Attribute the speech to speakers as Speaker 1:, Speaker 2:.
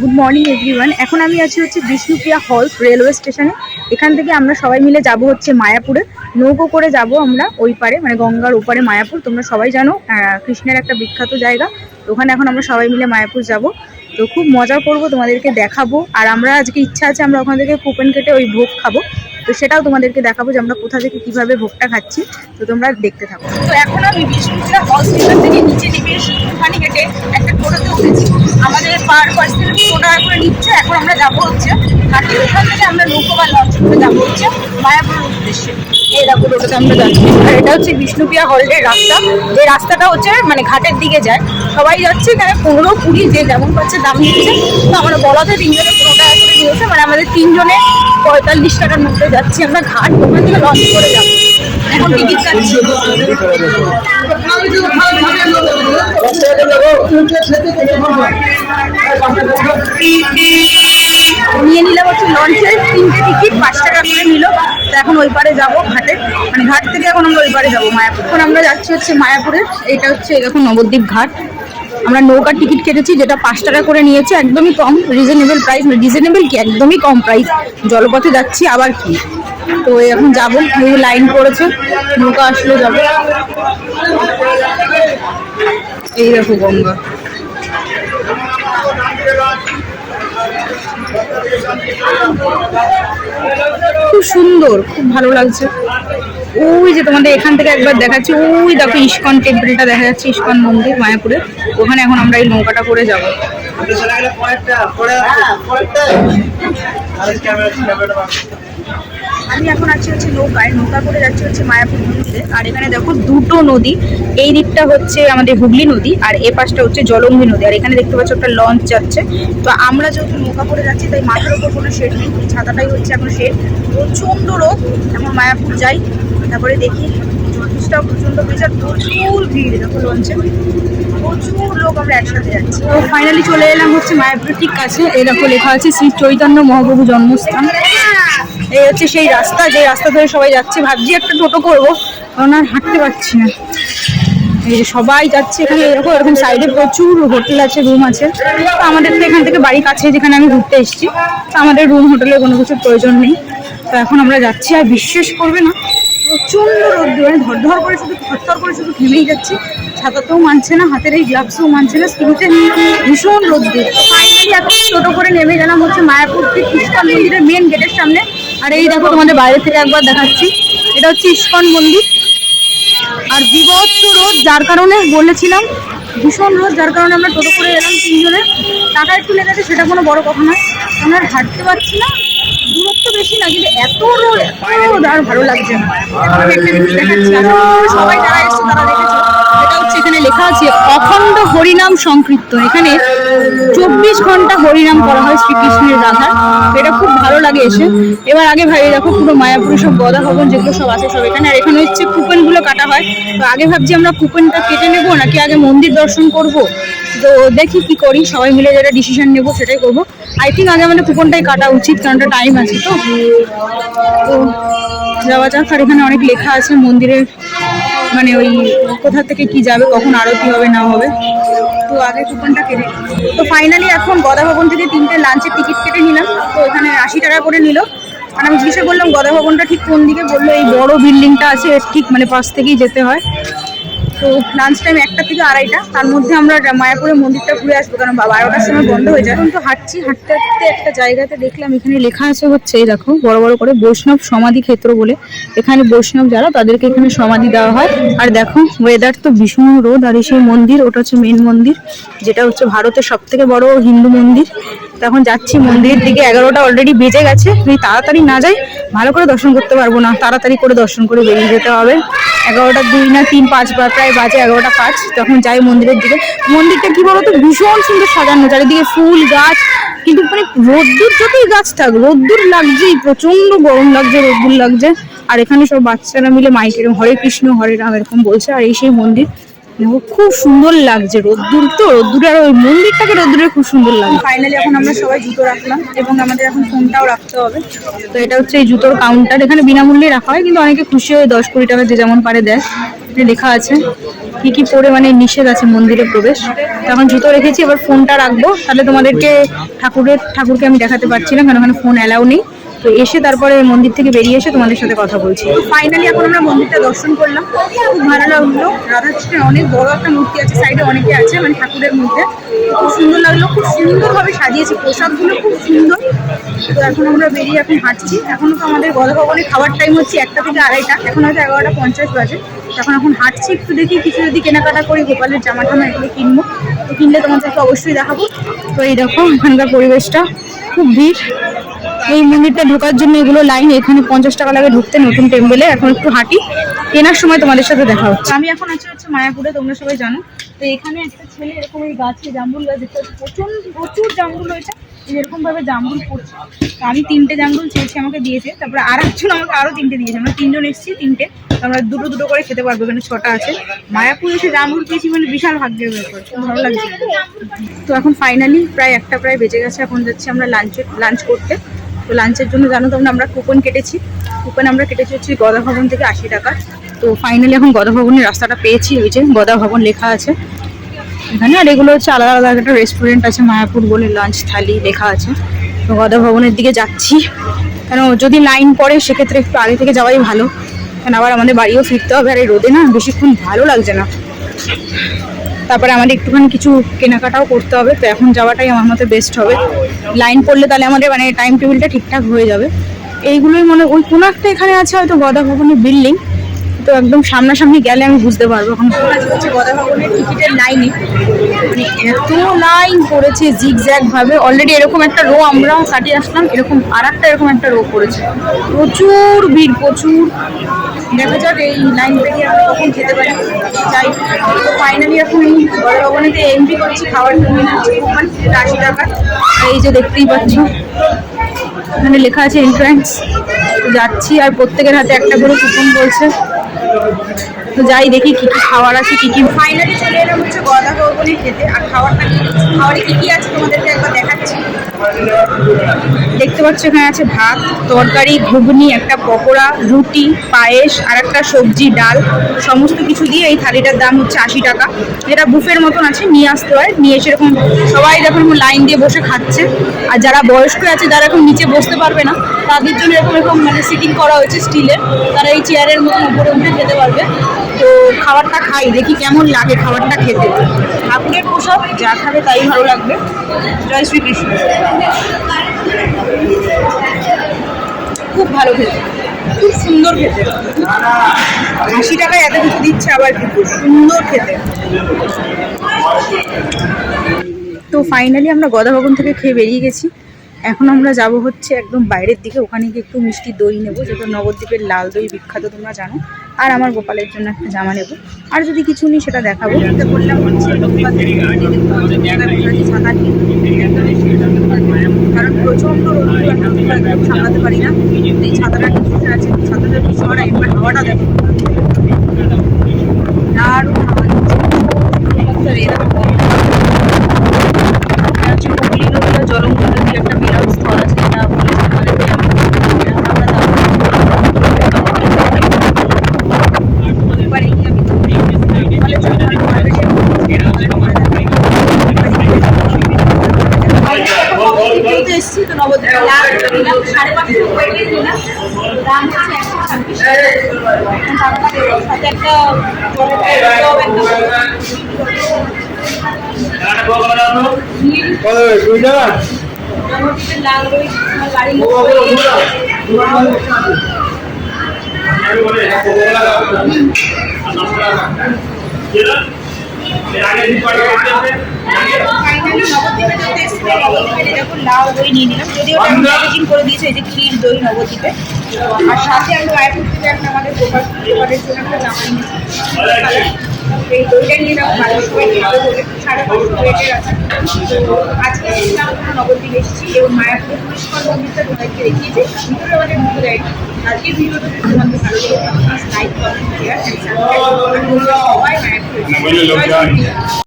Speaker 1: Good morning everyone. এখন আমি আছি হচ্ছে বিষ্ণুপ্রিয়া হল্ট রেলওয়ে স্টেশনে। এখান থেকে আমরা সবাই মিলে যাব হচ্ছে মায়াপুরে। নৌকো করে যাব আমরা ওই পারে, মানে গঙ্গার ওপারে মায়াপুর। তোমরা সবাই জানো কৃষ্ণের একটা বিখ্যাত জায়গা। তো ওখানে এখন আমরা সবাই মিলে মায়াপুর যাব। তো খুব মজা করব, তোমাদেরকে দেখাবো। আর আমরা আজকে ইচ্ছা আছে আমরা ওখান থেকে কুপন কেটে ওই ভোগ খাবো। তো সেটাও তোমাদেরকে দেখাবো যে আমরা কোথা থেকে কিভাবে ভোগটা খাচ্ছি। তো তোমরা দেখতে থাকো। তো এখন আমি বিষ্ণুপ্রিয়া হল স্টেশন থেকে নিচে নেমে ওখানে কেটে একটা টোটোতে উঠেছি। আমাদের পার পার্সন 2 টাকা করে নিচ্ছে। এখন আমরা যাবো হচ্ছে ঘাটে। ওখান থেকে আমরা নৌকো বা লঞ্চ করে যাবো হচ্ছে মায়াপুরের উদ্দেশ্যে। এই দেখো টোটোতে আমরা যাচ্ছি। আর এটা হচ্ছে বিষ্ণুপ্রিয়া হলের রাস্তা। যে রাস্তাটা হচ্ছে মানে ঘাটের দিকে যায়। সবাই যাচ্ছে, এখানে 15, 20 যে যেমন পাচ্ছে দাম নিচ্ছে। তো আমরা বলাতে 3 জনে 15 টাকা করে নিয়েছে, মানে আমাদের 3 জনে 45 টাকার মধ্যে যাচ্ছি আমরা ঘাট। ওখান থেকে লঞ্চ করে যাবো। এখন টিকিট কাটছি। নিয়ে নিলাম হচ্ছে লঞ্চের 3টে টিকিট, 5 টাকা করে নিল। তো এখন ওই পারে যাবো ঘাটে, মানে ঘাট থেকে এখন আমরা ওই পারে যাবো মায়াপুর। এখন আমরা যাচ্ছি হচ্ছে মায়াপুরের। এটা হচ্ছে এখন নবদ্বীপ ঘাট। আমরা নৌকার টিকিট কেটেছি, যেটা 5 টাকা করে নিয়েছে, একদমই কম, রিজনেবল প্রাইস। রিজনেবল কি, একদমই কম প্রাইস। জলপথে যাচ্ছি আবার কি। তো এখন যাবো, এই লাইন পড়েছে, নৌকা আসলে যাবো। এই দেখো গঙ্গা, খুব সুন্দর, খুব ভালো লাগছে। ওই যে তোমাদের এখান থেকে একবার দেখাচ্ছি, ওই দেখো ইস্কন টেম্পলটা দেখা যাচ্ছে, ইস্কন মন্দির মায়াপুরে। ওখানে এখন আমরা এই নৌকাটা করে যাবো। আমি এখন আছি হচ্ছে নৌকায়, নৌকা করে যাচ্ছি হচ্ছে মায়াপুর মন্দিরে। আর এখানে দেখো দুটো নদী, এই দিকটা হচ্ছে আমাদের হুগলি নদী আর এ পাশটা হচ্ছে জলঙ্গি নদী। আর এখানে দেখতে পাচ্ছ একটা লঞ্চ যাচ্ছে। তো আমরা যেহেতু নৌকা করে যাচ্ছি তাই মাথার উপর কোনো শেড নেই, ছাতাটাই হচ্ছে এখন শেড। প্রচণ্ড রোদ। এখন মায়াপুর যাই, তারপরে দেখি। জ্যোতিষটাও প্রচণ্ড প্রেসার, প্রচুর ভিড়। দেখো লঞ্চে প্রচুর লোক, আমরা একসাথে যাচ্ছি। তো ফাইনালি চলে এলাম হচ্ছে মায়াপুরের ঠিক কাছে। এই দেখো লেখা আছে শ্রী চৈতন্য মহাপ্রভু জন্মস্থান। এই হচ্ছে সেই রাস্তা, যে রাস্তা ধরে সবাই যাচ্ছে। ভাবছি একটা টোটো করবো, কারণ আর হাঁটতে পারছি না। এই যে সবাই যাচ্ছে এখানে। এরকম এরকম সাইডে প্রচুর হোটেল আছে, রুম আছে। তো আমাদের তো এখান থেকে বাড়ি কাছে, যেখানে আমি ঘুরতে এসেছি। তো আমাদের রুম হোটেলের কোনো কিছুর প্রয়োজন নেই। তো এখন আমরা যাচ্ছি। আর বিশ্বাস করবে না, প্রচণ্ড রোদ্দুর, মানে ধর করে শুধু থরথর করে শুধু ঘেমেই যাচ্ছি। ছাতাতেও মানছে না, হাতের এই গ্লাভসও মানছে না, স্কিনতে ভীষণ রোদ্দুর। ফাইনালি এখন টোটো করে নেমে গেলাম হচ্ছে মায়াপুর ঠিক ইস্কন মন্দিরের মেন গেটের সামনে। আর এই দেখো তোমাদের বাইরে থেকে একবার দেখাচ্ছি, এটা হচ্ছে ইস্কন মন্দির। আর বিভৎস রোদ, যার কারণে বলেছিলাম ভীষণ রোদ, যার কারণে আমরা টোটো করে এলাম 3 জনে। টাকা একটু লেগেছে, সেটা কোনো বড় কথা নয়। আমরা হাঁটতে পারছি না, দূরত্ব বেশি না, কিন্তু এত রোদ আর ভালো লাগছে না। আমি একটা জিনিস দেখাচ্ছি, সবাই যারা এসছে তারা দেখেছো, এটা হচ্ছে এখানে লেখা আছে অখণ্ড হরিনাম সংকীর্তন। এখানে 24 ঘন্টা হরিনাম করা হয় শ্রীকৃষ্ণের রাধার। এটা খুব ভালো লাগে এসে। এবার আগে ভাই দেখো পুরো মায়াপুরে সব গদা ভবন যেগুলো সব আছে সব এখানে। আর এখানে হচ্ছে কুপনগুলো কাটা হয়। তো আগে ভাবছি আমরা কুপনটা কেটে নেবো নাকি আগে মন্দির দর্শন করব। তো দেখি কি করি, সবাই মিলে যেটা ডিসিশন নেবো সেটাই করবো। আই থিঙ্ক আগে আমাদের কুপনটাই কাটা উচিত, কারণ টাইম আছে। তো যাওয়া যাক। আর এখানে অনেক লেখা আছে মন্দিরের, মানে ওই কোথা থেকে কি যাবে, কখন আরতি হবে না হবে। তো আগে কুপনটা কেটে। তো ফাইনালি এখন গদা ভবন থেকে 3টে লাঞ্চের টিকিট কেটে নিলাম। তো এখানে 80 টাকা করে নিল। আর আমি জিজ্ঞাসা করলাম গদা ভবনটা ঠিক কোন দিকে, বললো এই বড় বিল্ডিংটা আছে এর ঠিক মানে পাশ থেকেই যেতে হয়। তো লাঞ্চ টাইম 1টা থেকে 2:30, তার মধ্যে আমরা মায়াপুরের মন্দিরটা ঘুরে আসবো, কারণ 12টার সময় বন্ধ হয়ে যায়। তো হাঁটতে হাঁটতে একটা জায়গাতে দেখলাম এখানে লেখা আছে হচ্ছে, এই দেখো বড় বড় করে বৈষ্ণব সমাধি ক্ষেত্র বলে। এখানে বৈষ্ণব যারা তাদেরকে এখানে সমাধি দেওয়া হয়। আর দেখো ওয়েদার তো ভীষণ রোদ। আর এই সেই মন্দির, ওটা হচ্ছে মেন মন্দির, যেটা হচ্ছে ভারতের সবথেকে বড় হিন্দু মন্দির। তখন যাচ্ছি মন্দিরের দিকে। 11টা অলরেডি বেজে গেছে। যদি তাড়াতাড়ি না যাই ভালো করে দর্শন করতে পারবো না। তাড়াতাড়ি করে দর্শন করে বেরিয়ে যেতে হবে। 11টা 2 না 3 5 প্রায় বাজে 11টা 5। তখন যাই মন্দিরের দিকে। মন্দিরটা কি বলতো ভীষণ সুন্দর সাজানো, চারিদিকে ফুল গাছ। কিন্তু মানে রোদ্দুর, যতই গাছ থাক রোদ্দুর লাগছেই, প্রচন্ড গরম লাগছে, রোদ্দুর লাগছে। আর এখানে সব বাচ্চারা মিলে মাইকে হরে কৃষ্ণ হরে রাম এরকম বলছে। আর এই সেই মন্দির, খুব সুন্দর লাগছে। রোদ্দুর তো রোদ্দুর, আর ওই মন্দিরটাকে রোদ্দুরে খুব সুন্দর লাগে। ফাইনালি এখন আমরা সবাই জুতো রাখলাম এবং আমাদের এখন ফোনটাও রাখতে হবে। তো এটা হচ্ছে এই জুতোর কাউন্টার। এখানে বিনামূল্যে রাখা হয়, কিন্তু অনেকে খুশি হয়ে 10-20 টাকা যে যেমন পারে দেয়। লেখা আছে কি কি পরে মানে নিষেধ আছে মন্দিরে প্রবেশ। তখন জুতো রেখেছি, এবার ফোনটা রাখবো, তাহলে তোমাদেরকে ঠাকুরকে আমি দেখাতে পারছি না, কারণ ওখানে ফোন অ্যালাউ নেই। তো এসে তারপরে মন্দির থেকে বেরিয়ে এসে তোমাদের সাথে কথা বলছি। ফাইনালি এখন আমরা মন্দিরটা দর্শন করলাম, খুব ভালো লাগলো। রাধাকৃষ্ণের অনেক বড় একটা মূর্তি আছে, সাইডে অনেকে আছে মানে ঠাকুরের মধ্যে, খুব সুন্দর লাগলো, খুব সুন্দরভাবে সাজিয়েছে, প্রসাদগুলো খুব সুন্দর। তো এখন আমরা বেরিয়ে এখন হাঁটছি। এখনো তো আমাদের গদা ভবনে খাওয়ার টাইম হচ্ছে 1টা থেকে 2:30, এখন হয়তো 11:50 বাজে। এখন হাঁটছি, একটু দেখি কিছু যদি কেনাকাটা করি, গোপালের জামা টামা এগুলো কিনবো, তো কিনলে তোমাদেরকে অবশ্যই দেখাবো। তো এই দেখো এখানকার পরিবেশটা, খুব ভিড়। এই মন্দিরটা ঢোকার জন্য এগুলো লাইন, এখানে 50 টাকা লাগে ঢুকতে নতুন টেম্পলে। এখন একটু হাঁটি, কেনার সময় তোমাদের সাথে দেখা হচ্ছে। আমি এখন হচ্ছে মায়াপুরে, তোমরা সবাই জানো। তো এখানে একটা ছেলে এরকম এই গাছে জামরুল গাছ দেখতে পাচ্ছি, প্রচুর জামরুল হয়েছে, এরকম ভাবে জামরুল পড়ছে। তো আমি 3টে জামরুল চেয়েছি, আমাকে দিয়েছে। তারপরে আর একজন আমাকে আরো 3টে দিয়েছে, আমরা 3জন এসেছি 3টে, আমরা দুটো করে খেতে পারবো, এখানে 6টা আছে। মায়াপুর এসে জামরুল পেয়েছি মানে বিশাল ভাগ্যের ব্যাপার, ভালো লাগছে। তো এখন ফাইনালি প্রায় 1টা বেজে গেছে, এখন যাচ্ছি আমরা লাঞ্চ করতে। তো লাঞ্চের জন্য জানো তোমরা আমরা কুপন কেটেছি হচ্ছে গদা ভবন থেকে 80 টাকা। তো ফাইনালি এখন গদা ভবনের রাস্তাটা পেয়েছি, ওই যে গদা ভবন লেখা আছে এখানে। আর এগুলো হচ্ছে আলাদা আলাদা একটা রেস্টুরেন্ট আছে, মায়াপুর বলে লাঞ্চ থালি লেখা আছে। তো গদা ভবনের দিকে যাচ্ছি, কেন যদি লাইন পড়ে সেক্ষেত্রে একটু আগে থেকে যাওয়াই ভালো, কারণ আবার আমাদের বাড়িও ফিরতে হবে। আর এই রোদে না বেশিক্ষণ ভালো লাগছে না। তারপরে আমাদের একটুখানি কিছু কেনাকাটাও করতে হবে, তো এখন যাওয়াটাই আমার মতে বেস্ট হবে। লাইন পড়লে তাহলে আমাদের মানে টাইম টেবিলটা ঠিকঠাক হয়ে যাবে। এইগুলোই মনে ওই কোনো একটা এখানে আছে হয়তো গদা ভবনের বিল্ডিং, তো একদম সামনাসামনি গেলে আমি বুঝতে পারবো। এখন হচ্ছে গদা ভবনের টিকিটের লাইনে, মানে এত লাইন পড়েছে জিগজ্যাগ ভাবে। অলরেডি এরকম একটা রো আমরা কাটিয়ে আসলাম, এরকম এরকম একটা রো পড়েছে, প্রচুর ভিড়, প্রচুর। দেখা যাক এই লাইন থেকে আমরা কখন খেতে পারি, যাই। তো ফাইনালি এখন এই গদা ভবনেতে এন্ট্রি করছি, খাবার কিনে নিচ্ছি, 80 টাকা। এই যে দেখতেই পাচ্ছ এখানে লেখা আছে এন্ট্রান্স। যাচ্ছি, আর প্রত্যেকের হাতে একটা করে কুপন বলছে। তো যাই দেখি কি কি খাবার আছে, কি কি। ফাইনালি চলে এলাম হচ্ছে গদা ভবনে খেতে, আর খাবারটা খাবারে কি কি আছে তোমাদেরকে একবার দেখাচ্ছি। দেখতে পাচ্ছ এখানে আছে ভাত, তরকারি, ঘুগনি, একটা পকোড়া, রুটি, পায়েস, আর একটা সবজি, ডাল, সমস্ত কিছু দিয়ে এই থালিটার দাম হচ্ছে 80 টাকা। যেটা বুফের মতন আছে, নিয়ে আসতে হয়, নিয়ে এসে এরকম সবাই যখন লাইন দিয়ে বসে খাচ্ছে। আর যারা বয়স্ক আছে, যারা এখন নিচে বসতে পারবে না, তাদের জন্য এরকম মানে সিটিং করা হয়েছে স্টিলের, তারা এই চেয়ারের মতন উপরে উঠে খেতে পারবে। তো খাবারটা খাই, দেখি কেমন লাগে খাবারটা খেতে। ঠাকুরের প্রসাদ, যা খাবে তাই ভালো লাগবে। জয় শ্রীকৃষ্ণ। খুব ভালো খেতে, খুব সুন্দর খেতে। 80 টাকায় এত কিছু দিচ্ছে, আবার খুব সুন্দর খেতে। তো ফাইনালি আমরা গদা ভবন থেকে খেয়ে বেরিয়ে গেছি। এখন আমরা যাব হচ্ছে একদম বাইরের দিকে, ওখানে গিয়ে একটু মিষ্টি দই নেবো, যেটা নবদ্বীপের লাল দই বিখ্যাত তোমরা জানো। আর আমার গোপালের জন্য একটা জামা নেবো, আর যদি কিছু নেই সেটা দেখাবো। বললাম হচ্ছে ছাতা নিয়ে, কারণ প্রচন্ড রোদ, সামলাতে পারি না। এই ছাতাটা নিচে আছে, ছাতাটা ভীষণ একবার হাওয়াটা দেখো, দারুণ হাওয়া দিচ্ছে। হুগলি নদী বা জলঙ্গি নদীর একটা মিলন স্থল আছে, এটা এসছি। তো নবদ্বীপ 550 দাম হচ্ছে 126 সাথে একটা লাল দই লাল দই নিয়ে নিলাম, যদিও প্যাকেজিং করে দিয়েছে এই যে ক্ষীর দই নবদ্বীপে। আর সাথে আমি মায়াপুর থেকে একটা আমাদের গোপালের জন্য একটা জামা নিয়েছি, এই দইটা নিয়ে যাবো, ভালো সবাই খাবে বলে 550 রেটের আছে। তো আজকে নবদ্বীপ এসেছি এবং মায়াপুরের পুষ্কর মন্দিরটা তোমাদেরকে দেখিয়েছি, ভিতরে আমাদের ঢুকে যায়নি। আজকের ভিডিওটা যদি তোমাদের ভালো লাগে লাইক, কমেন্ট, শেয়ার, সবাই মায়াপুর।